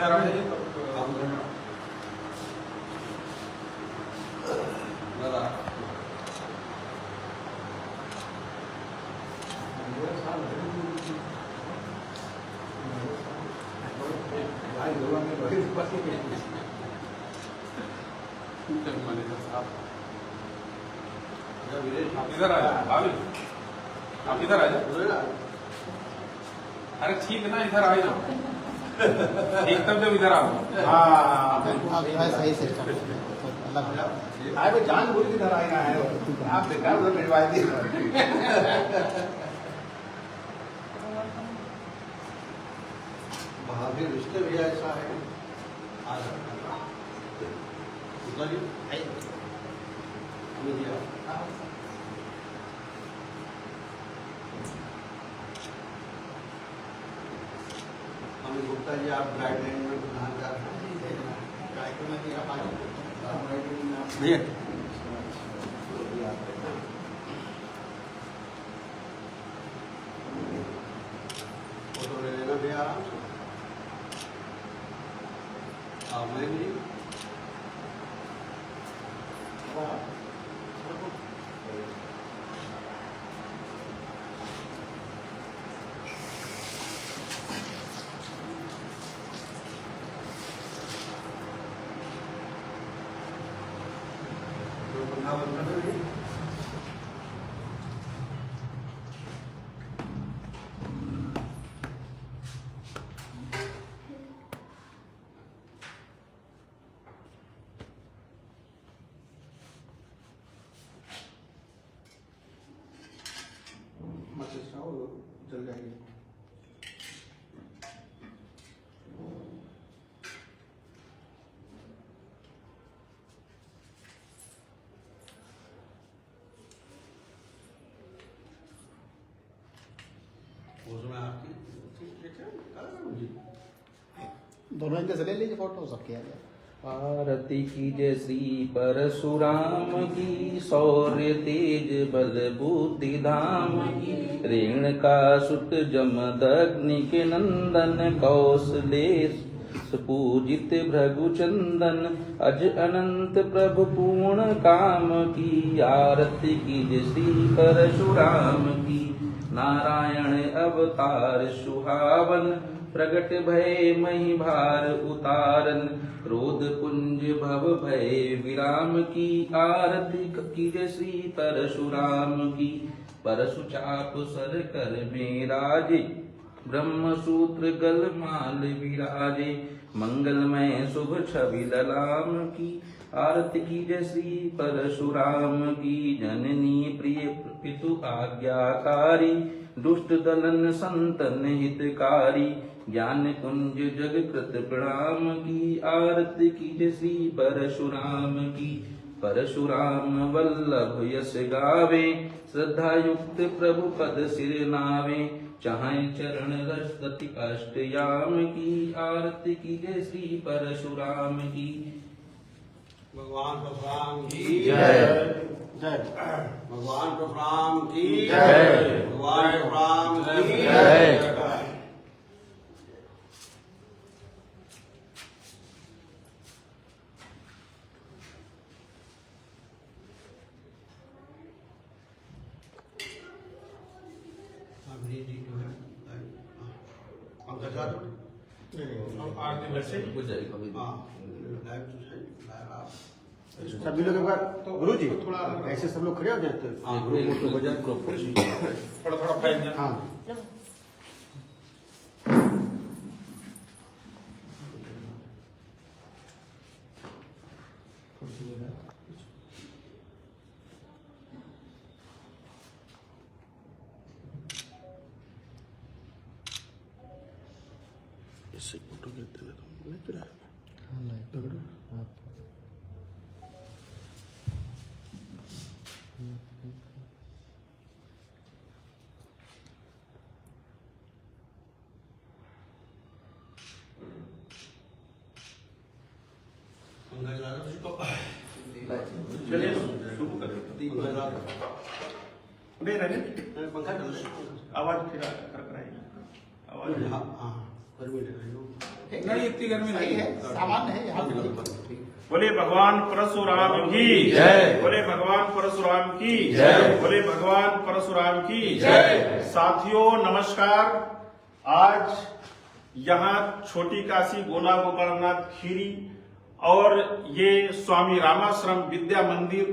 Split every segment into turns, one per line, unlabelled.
इधर आए इधर आ जाओ भाभी, आप इधर आ जाओ। अरे ठीक ना, इधर आ जाओ ठीक, तब जब इधर आओ।
हाँ सही से
आए भाई जान बोल इधर आएगा है आप बेकार उधर भिजवा दिए। भाभी रिश्ते भी ऐसा है अमित गुप्ता जी, आप ब्राइड लाइन में प्रधान कर भैया फोटो ले लेना भैया आराम से। आप मैं भी चल जाएगी। उसमें आपकी
दोनों इनके से ले लीजिए फोटो, सबके आ जाए।
आरती कीजय श्री परशुराम की, शौर्य तेज बल बुद्धि धाम की। रेणुका सुत जमदग्नि के नंदन, कौशलेश पूजित भृगुचंदन। अज अनंत प्रभु पूर्ण काम की, आरती कीजय श्री परशुराम की। नारायण अवतार सुहावन, प्रगट भय मही भार उतारन। क्रोध पुंज भव भय विराम की, आरती कीजय श्री परशुराम की। परशु चाप सर कर में राजे, ब्रह्म सूत्र गल माल विराजे। मंगलमय शुभ छवि ललाम की, आरती कीजय श्री परशुराम की। जननी प्रिय पितु आज्ञाकारी, दुष्ट दलन संतन हितकारी। ज्ञान कुंज जग कृत प्रणाम की, आरती कीजय श्री परशुराम की। परशुराम वल्लभ यश गावे, श्रद्धा युक्त प्रभु पद सिर नावे। चाहे चरण रस रति अष्टयाम की, आरती कीजय श्री परशुराम की।
भगवान परशुराम की
जय जय।
भगवान परशुराम की
जय।
भगवान परशुराम की
जय।
सभी लोग एक बार गुरु जी थोड़ा ऐसे सब लोग खड़े हो जाते हैं। थोड़ा थोड़ा फैल जाए। हाँ इससे फोटो लेते हैं
चलिए शुरू करें।
पंखा चल
आवाज फिर कर आएगी आवाज।
हाँ हाँ नहीं इतनी गर्मी
सही
नहीं
है, सामान्य है यहाँ
बोले भगवान परशुराम की
जय।
बोले भगवान परशुराम की
जय।
बोले भगवान परशुराम की जय। साथियों नमस्कार। आज यहाँ छोटी काशी गोला गोकर्णनाथ खीरी और ये स्वामी रामाश्रम विद्या मंदिर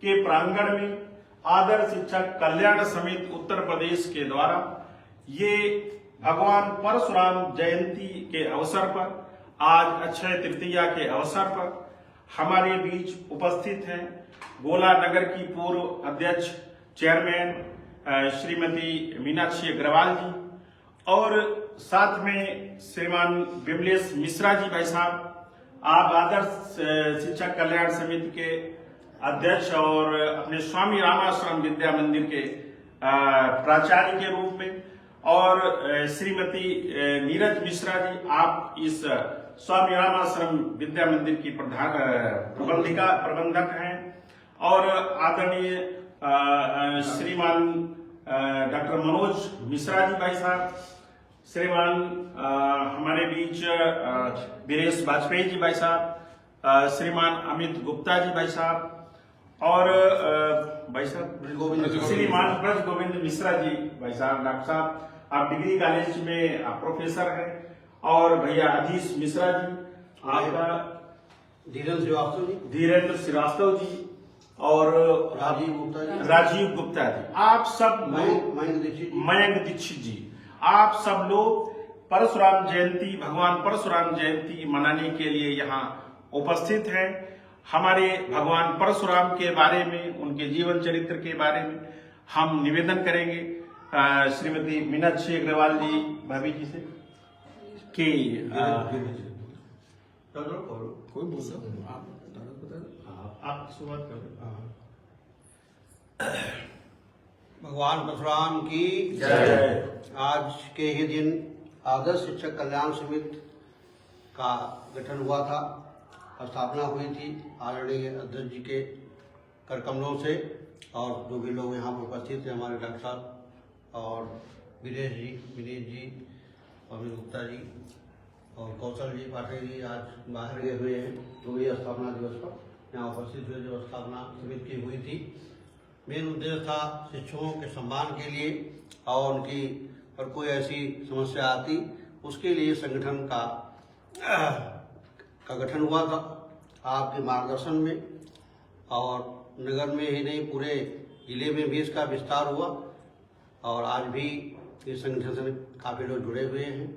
के प्रांगण में आदर्श शिक्षक कल्याण समिति उत्तर प्रदेश के द्वारा ये भगवान परशुराम जयंती के अवसर पर आज अक्षय तृतीया के अवसर पर हमारे बीच उपस्थित हैं गोला नगर की पूर्व अध्यक्ष चेयरमैन श्रीमती मीनाक्षी अग्रवाल जी और साथ में श्रीमान विमलेश मिश्रा जी भाई साहब, आप आदर्श शिक्षक कल्याण समिति के अध्यक्ष और अपने स्वामी रामाश्रम विद्या मंदिर के प्राचार्य के रूप में, और श्रीमती नीरज मिश्रा जी आप इस स्वामी रामाश्रम विद्या मंदिर की प्रबंधक हैं, और आदरणीय श्रीमान डॉक्टर मनोज मिश्रा जी भाई साहब, श्रीमान हमारे बीच वीरेश वाजपेयी जी भाई साहब, श्रीमान अमित गुप्ता जी भाई साहब, और भाई साहब श्रीमान ब्रज गोविंद मिश्रा जी भाई साहब। डॉक्टर साहब आप डिग्री कॉलेज में आप प्रोफेसर हैं, और भैया अधीश मिश्रा जी, आपका धीरेन्द्र श्रीवास्तव जी, और राजीव गुप्ता जी, आप सब मयंक दीक्षित जी, आप सब लोग परशुराम जयंती भगवान परशुराम जयंती मनाने के लिए यहाँ उपस्थित हैं। हमारे भगवान परशुराम के बारे में, उनके जीवन चरित्र के बारे में हम निवेदन करेंगे श्रीमती मीनाक्षी अग्रवाल जी भाभी जी से कि आप शुरुआत करें।
भगवान परशुराम की
जय।
आज के ही दिन आदर्श शिक्षक कल्याण समिति का गठन हुआ था, स्थापना हुई थी आदरणीय अध्यक्ष जी के कर कमलों से, और जो भी लोग यहाँ पर उपस्थित थे, हमारे डॉक्टर साहब और वीरेश जी, विनीत जी, अमित गुप्ता जी और कौशल जी पाठक जी आज बाहर गए हुए हैं, तो भी स्थापना दिवस पर यहाँ उपस्थित हुए जो स्थापना समिति की हुई थी। मेन उद्देश्य था शिक्षकों के सम्मान के लिए, और उनकी पर कोई ऐसी समस्या आती उसके लिए संगठन का गठन हुआ था आपके मार्गदर्शन में, और नगर में ही नहीं पूरे जिले में भी इसका विस्तार हुआ, और आज भी इस संगठन से काफ़ी लोग जुड़े हुए हैं,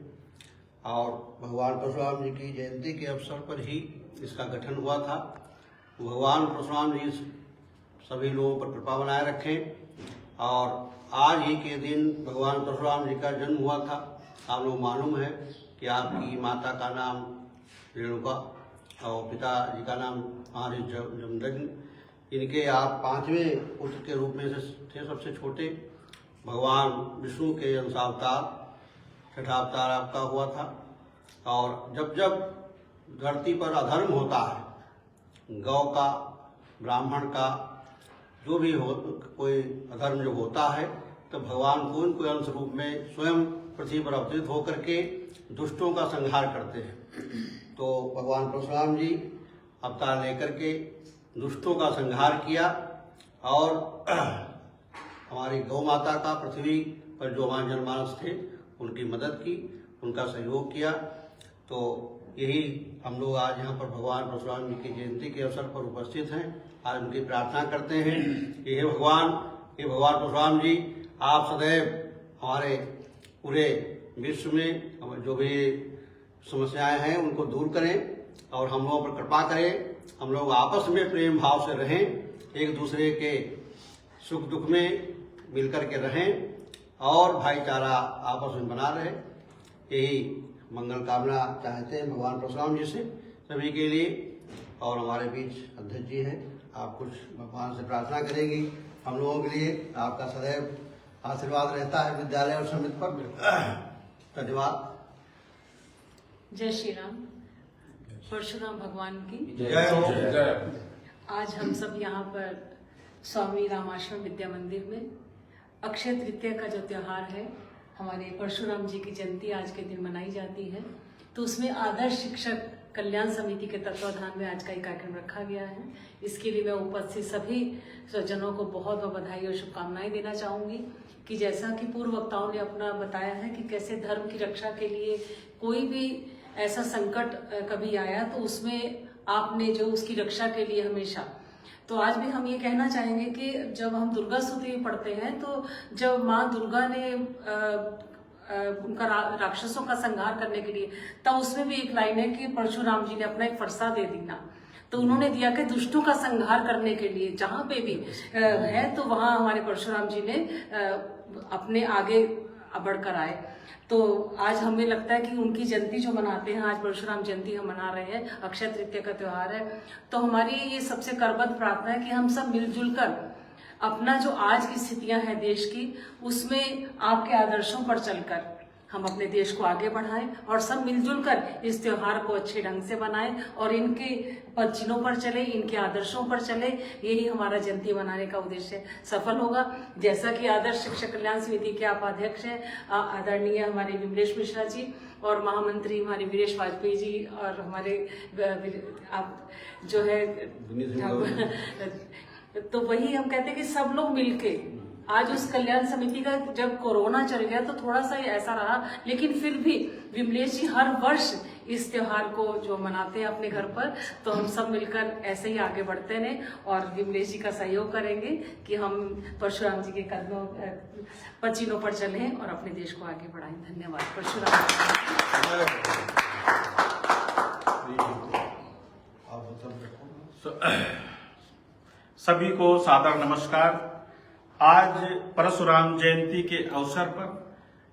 और भगवान परशुराम जी की जयंती के अवसर पर ही इसका गठन हुआ था। भगवान परशुराम जी सभी लोगों पर कृपा बनाए रखें, और आज ही के दिन भगवान परशुराम जी का जन्म हुआ था। आप लोग मालूम है कि आपकी माता का नाम रेणुका और पिताजी का नाम महाराज जमदग्नि, इनके आप पांचवें पुत्र के रूप में से थे, सबसे छोटे। भगवान विष्णु के अंशावतार, छठा अवतार आपका हुआ था, और जब जब धरती पर अधर्म होता है, गौ का, ब्राह्मण का, जो भी हो, कोई अधर्म जो होता है, तो भगवान कोई न कोई अंश रूप में स्वयं पृथ्वी पर अवतरित होकर के दुष्टों का संहार करते हैं। तो भगवान परशुराम जी अवतार लेकर के दुष्टों का संहार किया, और हमारी गौ माता का पृथ्वी पर जो हमारे जनमानस थे उनकी मदद की, उनका सहयोग किया। तो यही हम लोग आज यहाँ पर भगवान परशुराम जी की जयंती के अवसर पर उपस्थित हैं। आज उनकी प्रार्थना करते हैं कि हे भगवान परशुराम जी, आप सदैव हमारे पूरे विश्व में जो भी समस्याएं हैं उनको दूर करें, और हम लोगों पर कृपा करें। हम लोग आपस में प्रेम भाव से रहें, एक दूसरे के सुख दुख में मिलकर के रहें, और भाईचारा आपस में बना रहे। यही मंगल कामना चाहते हैं भगवान परशुराम जी से सभी के लिए। और हमारे बीच अध्यक्ष जी हैं, आप कुछ भगवान से प्रार्थना करेंगी हम लोगों के लिए। आपका सदैव आशीर्वाद रहता है विद्यालय और समिति पर। धन्यवाद।
जय श्री राम। परशुराम भगवान की
जय हो।
जय।
आज हम सब यहाँ पर स्वामी रामाश्रम विद्या मंदिर में अक्षय तृतीया का जो त्योहार है, हमारे परशुराम जी की जयंती आज के दिन मनाई जाती है। तो उसमें आदर्श शिक्षक कल्याण समिति के तत्वाधान में आज का ये कार्यक्रम रखा गया है। इसके लिए मैं उपस्थित सभी स्वजनों को बहुत बहुत बधाई और शुभकामनाएं देना चाहूंगी कि जैसा कि पूर्व वक्ताओं ने अपना बताया है कि कैसे धर्म की रक्षा के लिए कोई भी ऐसा संकट कभी आया तो उसमें आपने जो उसकी रक्षा के लिए हमेशा, तो आज भी हम ये कहना चाहेंगे कि जब हम दुर्गा स्तुति पढ़ते हैं तो जब माँ दुर्गा ने उनका राक्षसों का संहार करने के लिए, तब उसमें भी एक लाइन है कि परशुराम जी ने अपना एक फरसा दे दिया, तो उन्होंने दिया कि दुष्टों का संहार करने के लिए जहां पे भी है तो वहां हमारे परशुराम जी ने अपने आगे बढ़कर आए। तो आज हमें लगता है कि उनकी जयंती जो मनाते हैं, आज परशुराम जयंती हम मना रहे हैं, अक्षय तृतीया का त्योहार है, तो हमारी ये सबसे करबद्ध प्रार्थना है कि हम सब मिलजुल कर अपना जो आज की स्थितियां हैं देश की, उसमें आपके आदर्शों पर चलकर हम अपने देश को आगे बढ़ाएं और सब मिलजुल कर इस त्योहार को अच्छे ढंग से मनाएं और इनके पदचिन्हों पर चले, इनके आदर्शों पर चले। यही हमारा जयंती मनाने का उद्देश्य सफल होगा। जैसा कि आदर्श शिक्षक कल्याण समिति के आप अध्यक्ष हैं आदरणीय हमारे विमलेश मिश्रा जी और महामंत्री हमारे वीरेश वाजपेयी जी और हमारे आप जो है तो वही हम कहते हैं कि सब लोग मिलके आज उस कल्याण समिति का, जब कोरोना चल गया तो थोड़ा सा ऐसा रहा, लेकिन फिर भी विमलेश जी हर वर्ष इस त्योहार को जो मनाते हैं अपने घर पर, तो हम सब मिलकर ऐसे ही आगे बढ़ते रहें और विमलेश जी का सहयोग करेंगे कि हम परशुराम जी के कदमों पदचिन्हों पर चलें और अपने देश को आगे बढ़ाएं। धन्यवाद। परशुराम
सभी को सादर नमस्कार। आज परशुराम जयंती के अवसर पर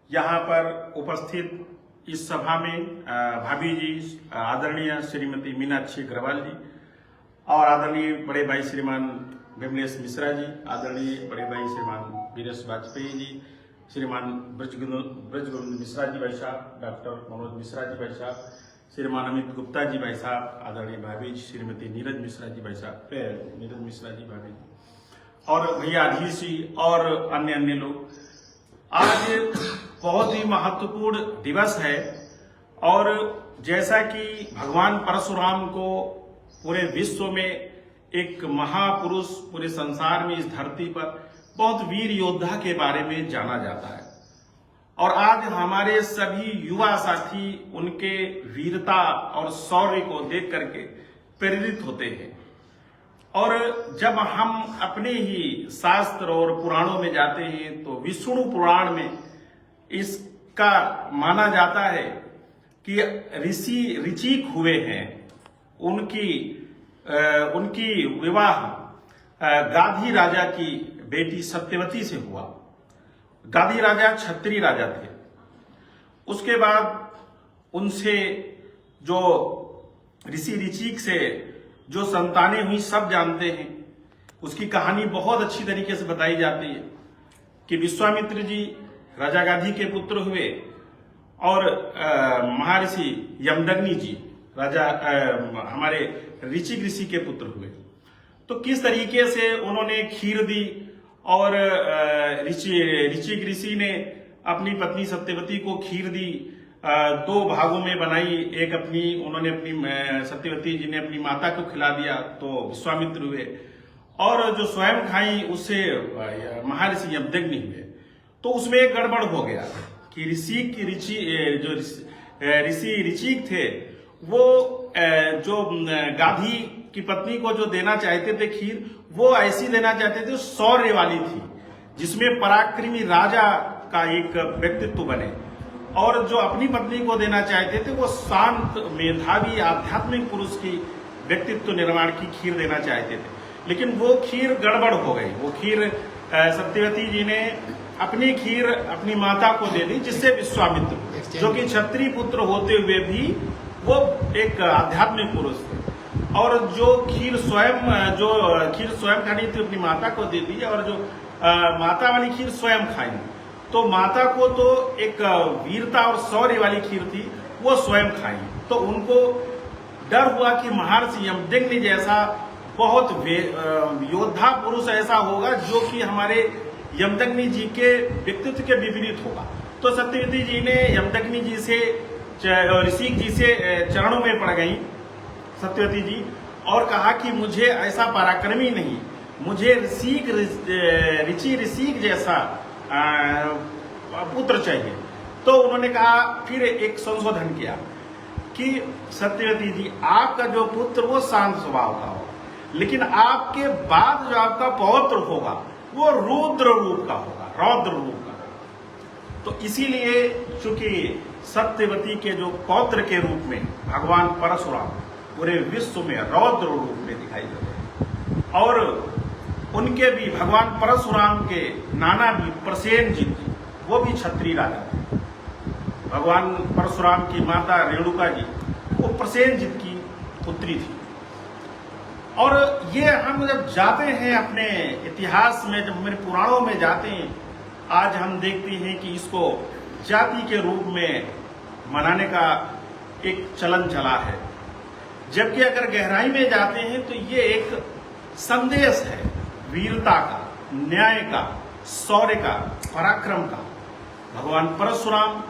यहाँ पर उपस्थित इस सभा में भाभी जी आदरणीय श्रीमती मीनाक्षी अग्रवाल जी और आदरणीय बड़े भाई श्रीमान विमलेश मिश्रा जी, आदरणीय बड़े भाई श्रीमान वीरेश वाजपेयी जी, श्रीमान ब्रजगोविंद मिश्रा जी भाई साहब, डॉक्टर मनोज मिश्रा जी भाई साहब, श्रीमान अमित गुप्ता जी भाई साहब, आदरणीय भाभी जी श्रीमती नीरज मिश्रा जी भाई साहब, नीरज मिश्रा जी भाभी जी और भैया अधीश जी और अन्य लोग। आज बहुत ही महत्वपूर्ण दिवस है और जैसा कि भगवान परशुराम को पूरे विश्व में एक महापुरुष, पूरे संसार में इस धरती पर बहुत वीर योद्धा के बारे में जाना जाता है और आज हमारे सभी युवा साथी उनके वीरता और शौर्य को देख करके प्रेरित होते हैं। और जब हम अपने ही शास्त्र और पुराणों में जाते हैं तो विष्णु पुराण में इसका माना जाता है कि ऋषि ऋचिक हुए हैं, उनकी विवाह गाधी राजा की बेटी सत्यवती से हुआ। गाधी राजा क्षत्रिय राजा थे। उसके बाद उनसे जो ऋषि ऋचिक से जो संतानें हुई सब जानते हैं। उसकी कहानी बहुत अच्छी तरीके से बताई जाती है कि विश्वामित्र जी राजा गाधी के पुत्र हुए और महर्षि यमदग्नि जी राजा हमारे ऋचिक ऋषि के पुत्र हुए। तो किस तरीके से उन्होंने खीर दी और ऋचिक ऋषि ने अपनी पत्नी सत्यवती को खीर दी, दो भागों में बनाई। एक उन्होंने अपनी सत्यवती जी ने अपनी माता को खिला दिया तो विश्वामित्र हुए और जो स्वयं खाई उससे महर्षि यमदग्नि हुए। तो उसमें एक गड़बड़ हो गया कि ऋषि ऋचिक थे वो जो गाधी की पत्नी को जो देना चाहते थे खीर, वो ऐसी देना चाहते थे शौर्य वाली थी जिसमें पराक्रमी राजा का एक व्यक्तित्व बने, और जो अपनी पत्नी को देना चाहते थे वो शांत मेधावी आध्यात्मिक पुरुष की व्यक्तित्व निर्माण की खीर देना चाहते थे। लेकिन वो खीर गड़बड़ हो गई। वो खीर सत्यवती जी ने अपनी खीर अपनी माता को दे दी, जिससे विश्वामित्र जो कि क्षत्रिय पुत्र होते हुए भी वो एक आध्यात्मिक पुरुष थे और जो खीर स्वयं खानी थी अपनी माता को दे दी और जो माता वाली खीर स्वयं खाई। तो माता को तो एक वीरता और शौर्य वाली खीर थी, वो स्वयं खाई। तो उनको डर हुआ कि महर्षि यमदग्नि जैसा बहुत योद्धा पुरुष ऐसा होगा जो कि हमारे यमदग्नि जी के व्यक्तित्व के विपरीत होगा। तो सत्यवती जी ने यमदग्नि जी से ऋषि जी से चरणों में पड़ गई सत्यवती जी, और कहा कि मुझे ऐसा पराक्रमी नहीं, मुझे ऋषिक जैसा पुत्र चाहिए। तो उन्होंने कहा, फिर एक संशोधन किया कि सत्यवती जी, आपका जो पुत्र वो शांत स्वभाव का हो, लेकिन आपके बाद जो आपका पौत्र होगा वो रुद्र रूप का होगा, रौद्र रूप का होगा। तो इसीलिए चूंकि सत्यवती के जो पौत्र के रूप में भगवान परशुराम पूरे विश्व में रौद्र रूप में दिखाई देते हैं, और उनके भी भगवान परशुराम के नाना भी प्रसेनजित, वो भी क्षत्रिय राजा थे। भगवान परशुराम की माता रेणुका जी वो प्रसेनजित की पुत्री थी। और ये हम जब जाते हैं अपने इतिहास में, जब मेरे पुराणों में जाते हैं, आज हम देखते हैं कि इसको जाति के रूप में मनाने का एक चलन चला है, जबकि अगर गहराई में जाते हैं तो ये एक संदेश है वीरता का, न्याय का, शौर्य का, पराक्रम का। भगवान परशुराम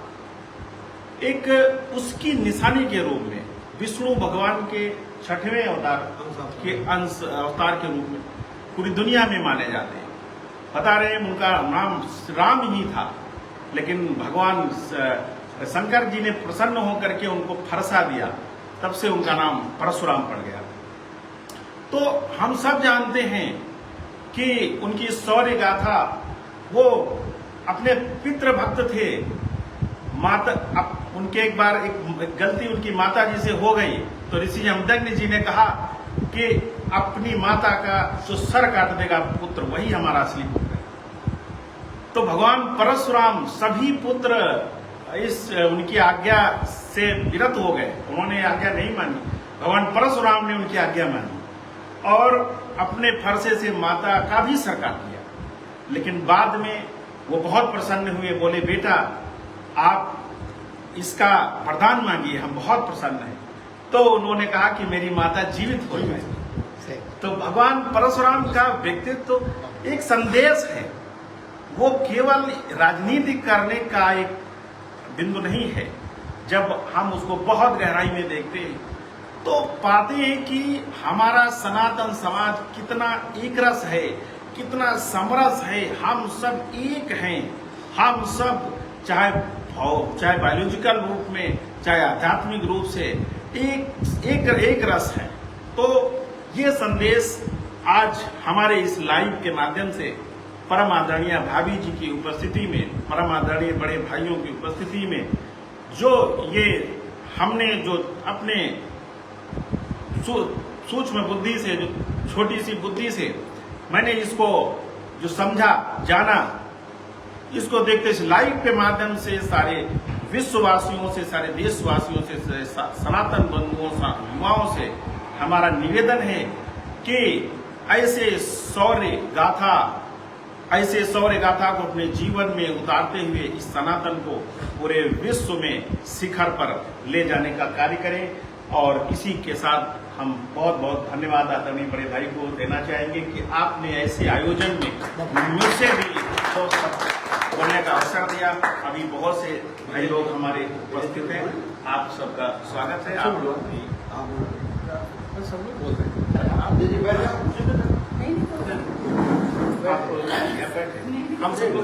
एक उसकी निशानी के रूप में विष्णु भगवान के 6वें अवतार के अवतार के रूप में पूरी दुनिया में माने जाते हैं। बता रहे हैं उनका नाम राम ही था, लेकिन भगवान शंकर जी ने प्रसन्न होकर के उनको फरसा दिया, तब से उनका नाम परशुराम पड़ गया। तो हम सब जानते हैं कि उनकी शौर्य गाथा, वो अपने पितृ भक्त थे। माता उनके एक बार एक गलती उनकी माता जी से हो गई, तो ऋषि जमदग्नि जी ने कहा कि अपनी माता का जो सर काट देगा पुत्र, वही हमारा असली पुत्र है। तो भगवान परशुराम सभी पुत्र इस उनकी आज्ञा से विरत हो गए, उन्होंने आज्ञा नहीं मानी। भगवान परशुराम ने उनकी आज्ञा मानी और अपने फरसे से माता का भी सर काट दिया। लेकिन बाद में वो बहुत प्रसन्न हुए, बोले बेटा आप इसका वरदान मांगिए, हम बहुत प्रसन्न हैं। तो उन्होंने कहा कि मेरी माता जीवित हो जाए। तो भगवान परशुराम का व्यक्तित्व एक संदेश है, वो केवल राजनीति करने का एक बिंदु नहीं है। जब हम उसको बहुत गहराई में देखते हैं तो पाते हैं कि हमारा सनातन समाज कितना एकरस है, कितना समरस है। हम सब एक हैं, हम सब चाहे बायोलॉजिकल रूप में, चाहे आध्यात्मिक रूप से एक रस है। तो ये संदेश आज हमारे इस लाइव के माध्यम से परम आदरणीय भाभी जी की उपस्थिति में, परम आदरणीय बड़े भाइयों की उपस्थिति में, जो ये हमने जो अपने सूक्ष्म बुद्धि से, जो छोटी सी बुद्धि से मैंने इसको जो समझा, जाना, इसको देखते इस लाइव के माध्यम से सारे विश्ववासियों से, सारे देशवासियों से, सनातन बंधुओं, युवाओं से हमारा निवेदन है कि ऐसे शौर्य गाथा को अपने जीवन में उतारते हुए इस सनातन को पूरे विश्व में शिखर पर ले जाने का कार्य करें। और इसी के साथ हम बहुत बहुत धन्यवाद आदरणीय बड़े भाई को देना चाहेंगे कि आपने ऐसे आयोजन में मुझसे भी बोलने का अवसर दिया। अभी बहुत से भाई लोग हमारे उपस्थित हैं, आप सबका स्वागत है। आप लोग भी
सब लोग बोल रहे हैं, आप
हम सब लोग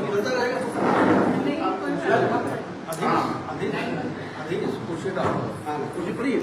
अभी कुर्सी डालो, कुर्सी फ्री है।